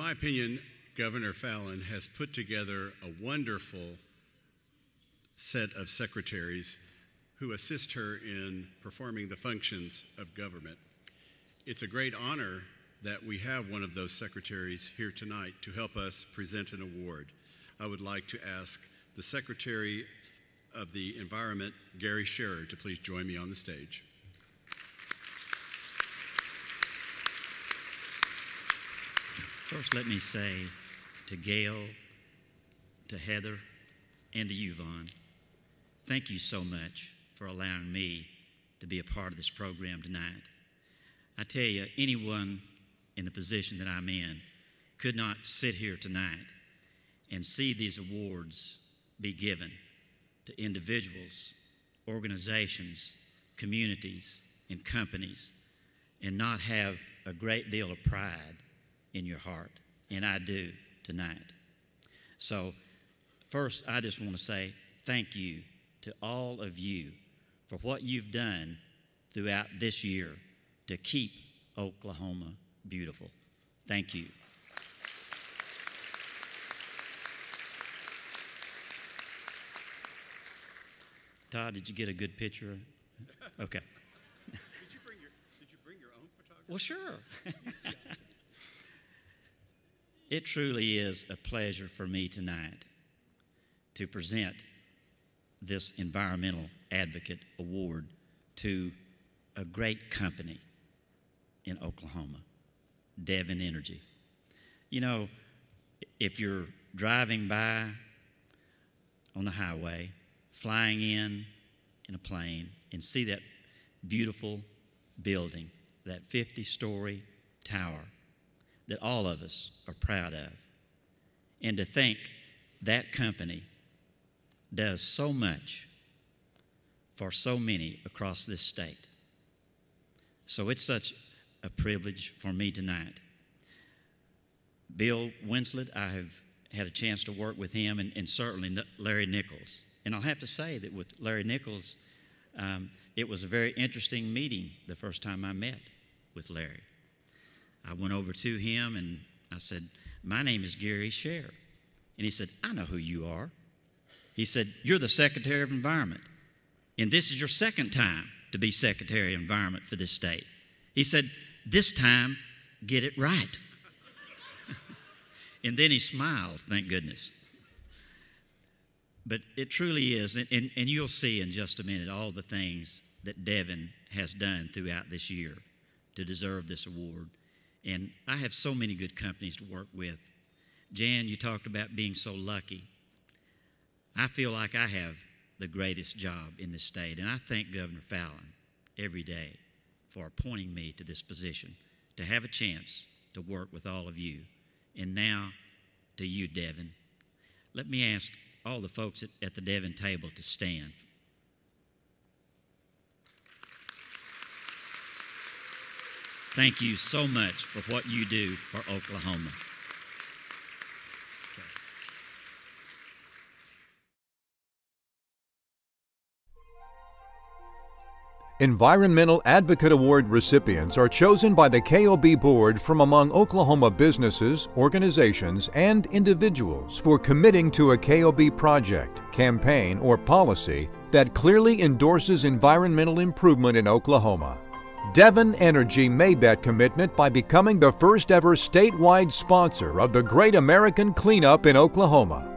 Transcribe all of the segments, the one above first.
my opinion, Governor Fallon has put together a wonderful set of secretaries who assist her in performing the functions of government. It's a great honor that we have one of those secretaries here tonight to help us present an award. I would like to ask the Secretary of the Environment, Gary Sherrer, to please join me on the stage. First, let me say to Gail, to Heather, and to you, Vaughn, thank you so much for allowing me to be a part of this program tonight. I tell you, anyone in the position that I'm in could not sit here tonight and see these awards be given to individuals, organizations, communities, and companies and not have a great deal of pride in your heart, and I do tonight. So first, I just want to say thank you to all of you for what you've done throughout this year to keep Oklahoma beautiful. Thank you. Todd, did you get a good picture? Okay. Did you bring your own photographer? Well, sure. It truly is a pleasure for me tonight to present this Environmental Advocate Award to a great company in Oklahoma, Devon Energy. You know, if you're driving by on the highway, flying in a plane, and see that beautiful building, that 50-story tower that all of us are proud of, and to think that company does so much for so many across this state. So it's such a privilege for me tonight. Bill Winslet, I have had a chance to work with him, and certainly Larry Nichols. And I'll have to say that with Larry Nichols, it was a very interesting meeting the first time I met with Larry. I went over to him and I said, "My name is Gary Sherrer." And he said, "I know who you are." He said, "You're the Secretary of Environment, and this is your second time to be Secretary of Environment for this state." He said, "This time, get it right." And then he smiled, thank goodness. But it truly is, and you'll see in just a minute all the things that Devon has done throughout this year to deserve this award. And I have so many good companies to work with. Jan, you talked about being so lucky. I feel like I have the greatest job in this state, and I thank Governor Fallon every day for appointing me to this position, to have a chance to work with all of you. And now to you, Devon. Let me ask all the folks at the Devon table to stand. Thank you so much for what you do for Oklahoma. Okay. Environmental Advocate Award recipients are chosen by the KOB Board from among Oklahoma businesses, organizations, and individuals for committing to a KOB project, campaign, or policy that clearly endorses environmental improvement in Oklahoma. Devon Energy made that commitment by becoming the first ever statewide sponsor of the Great American Cleanup in Oklahoma.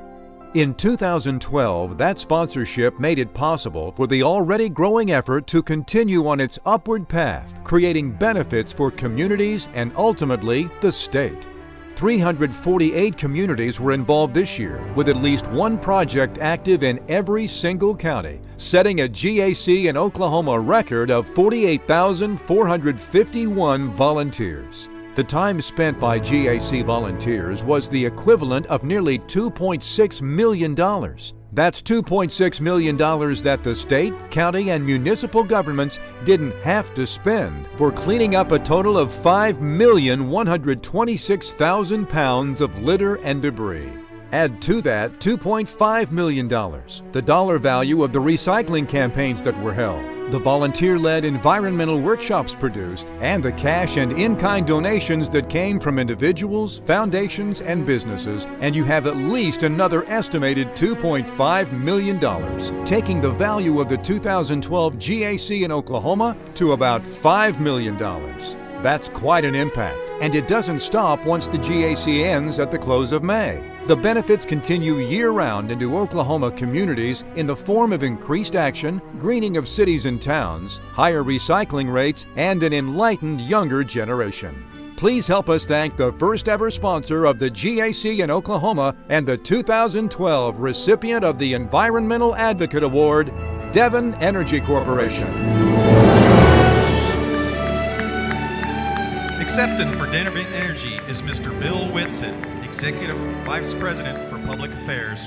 In 2012, that sponsorship made it possible for the already growing effort to continue on its upward path, creating benefits for communities and ultimately the state. 348 communities were involved this year, with at least one project active in every single county, setting a GAC and Oklahoma record of 48,451 volunteers. The time spent by GAC volunteers was the equivalent of nearly $2.6 million. That's $2.6 million that the state, county, and municipal governments didn't have to spend for cleaning up a total of 5,126,000 pounds of litter and debris. Add to that $2.5 million, the dollar value of the recycling campaigns that were held. the volunteer-led environmental workshops produced, and the cash and in-kind donations that came from individuals, foundations, and businesses, and you have at least another estimated $2.5 million, taking the value of the 2012 GAC in Oklahoma to about $5 million. That's quite an impact, and it doesn't stop once the GAC ends at the close of May. The benefits continue year-round into Oklahoma communities in the form of increased action, greening of cities and towns, higher recycling rates, and an enlightened younger generation. Please help us thank the first ever sponsor of the GAC in Oklahoma and the 2012 recipient of the Environmental Advocate Award, Devon Energy Corporation. Accepting for Devon Energy is Mr. Bill Whitson, Executive Vice President for Public Affairs.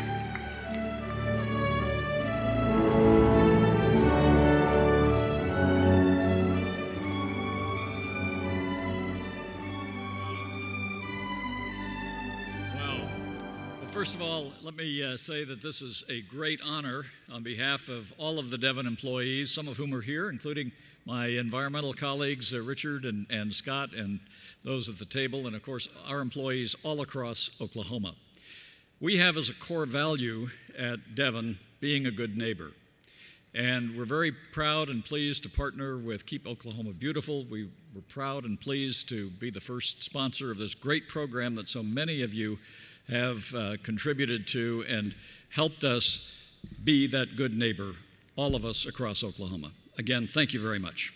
First of all, let me say that this is a great honor on behalf of all of the Devon employees, some of whom are here, including my environmental colleagues, Richard and Scott, and those at the table, and of course, our employees all across Oklahoma. We have as a core value at Devon being a good neighbor. And we're very proud and pleased to partner with Keep Oklahoma Beautiful. We're proud and pleased to be the first sponsor of this great program that so many of you have contributed to and helped us be that good neighbor, all of us across Oklahoma. Again, thank you very much.